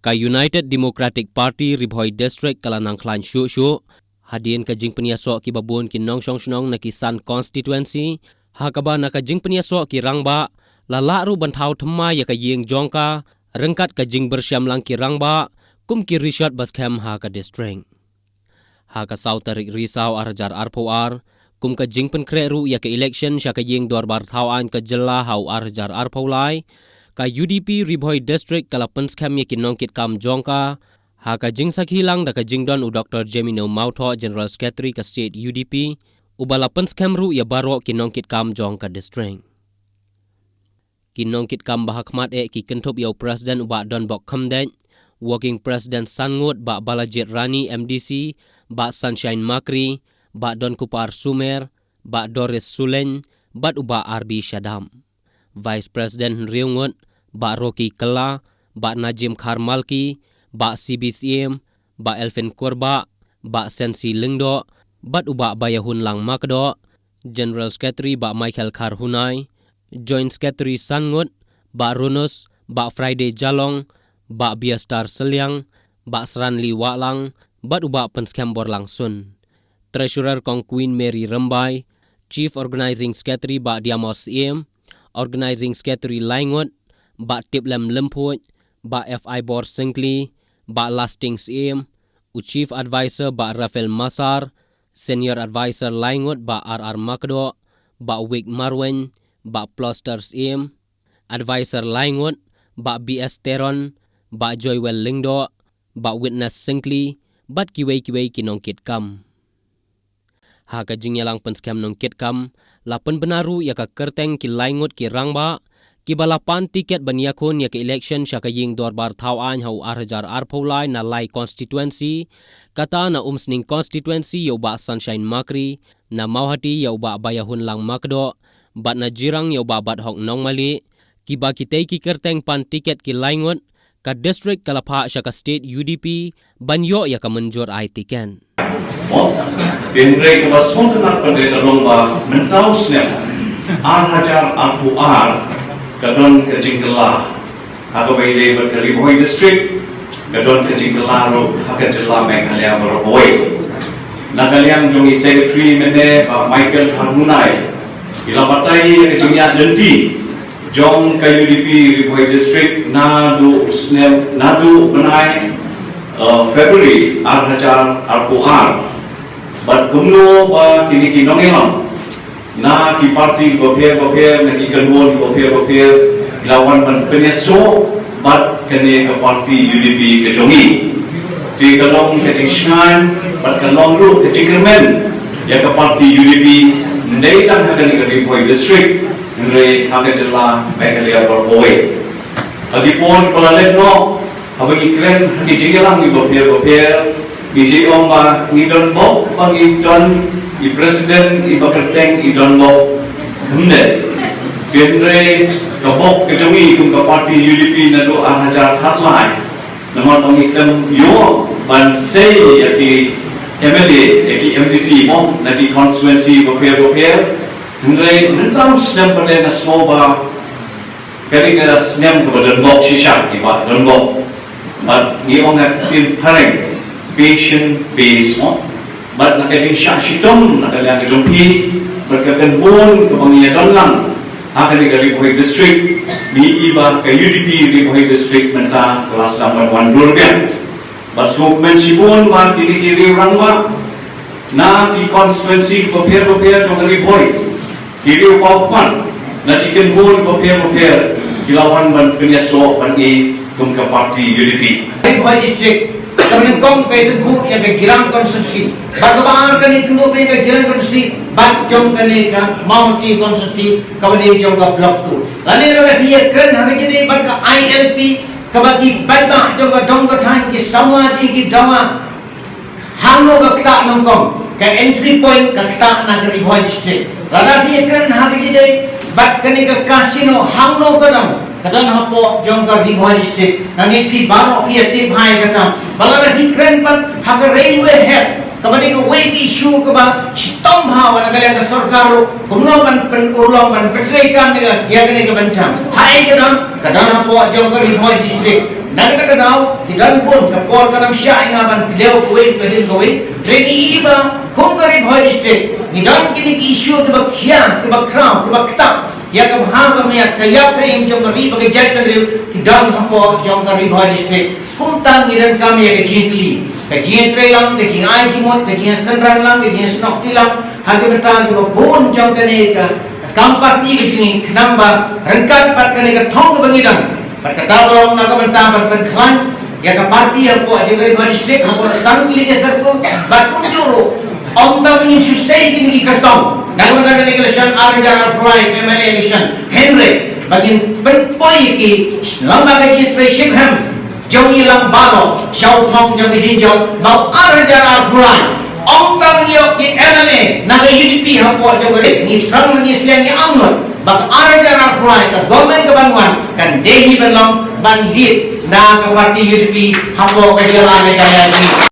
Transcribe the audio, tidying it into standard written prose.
Ka United Democratic Party Ribhoi District kalanang klan syu hadin ka jing peniasok ki babun ki nong shong shnong na ki San constituency hakaba na ka jing peniasok ki rangba lala ru bantau thma ya ka yeng jongka rengkat ka jing bersyam lang ki rangba kum ki Richard Baskham ha ka district ha ka South Tarik Risau arjar arpoar kum ka jing pen kreru ya ka election sya ka yeng dor bar thauan ka jela hau arjar arpolai ka UDP Ribhoi District kala penskam ya ki nongkit kam jongka ha ka jing sakhilang da ka jing don u Dr. Jemino Mautho General Secretary ka State UDP ubala penskam ru ya baro ki nongkit kam jongka district ki nongkit kam bahakmat ki kentup ya President uba Don Bok Khamden Working President Sangut ba Balajit Rani MDC ba Sunshine Makri ba Don Kupar Sumer ba Doris Sulen ba uba RB Shadam Vice President Riungut ba Rocky Kala ba Najim Kharmalki ba CBCM ba Elvin Korba ba Sensi Lingdo ba uba Bayahun Lang Makdo General Secretary ba Michael Karhunai Joint Secretary Sangut ba Runus ba Friday Jalong ba Biastar Selyang ba Sranli Walang ba uba penskambor langsun Treasurer Kong Queen Mary Rambai Chief Organizing Secretary ba Diamos Im Organizing Secretary Laingut ba Tiplem Lemput ba FI Bor Singli ba Lastings Im Chief Advisor ba Rafael Masar Senior Advisor Laingut ba RR Makdo ba Wig Marwen ba Plosters Im Advisor Laingut ba BS Teron ba Joywell Lingdo ba Witness Singli bat kiwei kinongkit kam ha ka jingyalang penskam nongkit kam lapan benaru ya ka kerteng ki Laingut ki rangba ki balapan tiket baniakun ya ka election sya ka ying dorbar thauan hau arjar arpolai na lai constituency kata na umsning constituency yo ba Sunshine Makri na Mauhati yo ba Bayahun Lang Makdo bat na jirang yo ba bat hok nong mali ki ba kitei ki kerteng pan tiket ki Laingut ka district kalapha sya ka state UDP banyo ya ka menjur ai tiken Dendre was fontenak pada lomba mentausnya hajar akuar kadon kejingkela atau bayi berkali Ribhoi District kadon kejingkela ro hakajela Meghalaya berhoi nagaliang jongi secretary mene Michael Karhunai ilabatai kejingnya denti jong ka UDP Ribhoi District nadu benai February hajar akuar But kumno ba kini kinongelam na ki party gopher na ki kanwon gopher lawan man penyeso but kene ka party UDP ke jongi ti kalong ke tishan but kalong ru ke tikermen ya ka party UDP nei tan hagan ka Ribhoi District nre hakajala Meghalaya berhoi adipon palalet no habagi kren ki jingelam ni gopher Biji omba idon bok bang idon i president i bakerteng idon bok humne genre kabok kejongi kum ka party UDP na do hajar khatlai nama pangikam yo ban sei yaki MLA yaki MDC mo na di constituency bokher genre nentang snam pada na smoba kari ka snam ka don bok shisha i ba don bok but ni onga tin pareng patient based mo but nakating shashitom nakalang jompi berkatan bon kebangian lang akan di Ribhoi District ni iba ke UDP Ribhoi District menta kelas number 1 durgan but movement sibon ba kiri rangwa na di constituency bopher jong Ribhoi kiri papan na diken bon bopher kilawan ban penyaso ban i tum ke party UDP Ribhoi District kami kong kay tubuh yang ke Girang konstitusi bagaimana kani tubuh yang ke Girang konstitusi bat jong kani ka Mauhati konstitusi kawani jong ka blok 2 lani raga dia keren hari ini bat ka ILP kabati baita jong ka dong ka than ki samadi ki dawa hangno ka kta nongkong ka entry point ka kta na Ribhoi District raga dia keren hari ini bat kani ka casino hangno ka dong kadang hapo jong ka Ribhoi District nangi pi baro pi tip hai kata balaga di kren pan haga railway head kepada ke wake issue ke ba sitom hawa na kalian ke sarkaro kumno ban penulong ban petreka mega ya kene ke bantam hai kadang po jong ke Rihoi district naga kadau kidan pun ke por kanam sya ngaban pileu kuwait kedin kuwait regi iba kum ke Rihoi district nidan kini issue ke ba khia ke ba kram ke ba kta ya ke bhang me ya kaya ke im jong ke ri ke jat ke kidan hapo jong ke Rihoi district kum tang nidan kami ya ke jitli kajian trelang, kajian ajimot, kajian senrang lang, kajian snokti lang, hati bertahan juga pun jauh kene ka kamparti kajian kenamba rengkat pat kene ka thong ke bangidan, pat katawang nak bertahan pat penklan, ya ka parti yang ko aja Rihoi district, hampo santli ke serko, batum juro, ta mengin susai kini ki kartong, dalam mata kene election arjar apply MLA election, Henry, bagin penpoi ki lamba kajian treship ham. Jauh ilang balo, syau thong jauh dijinjau, bau arjar puran. Ta mengiok ki MLA, naga UDP hampo jauh kere, ni serang mengisliang ni anggur, bak arjar puran, kas government kebanguan, kan dehi belum banhit, na ke parti UDP hampo kejalan negara ini.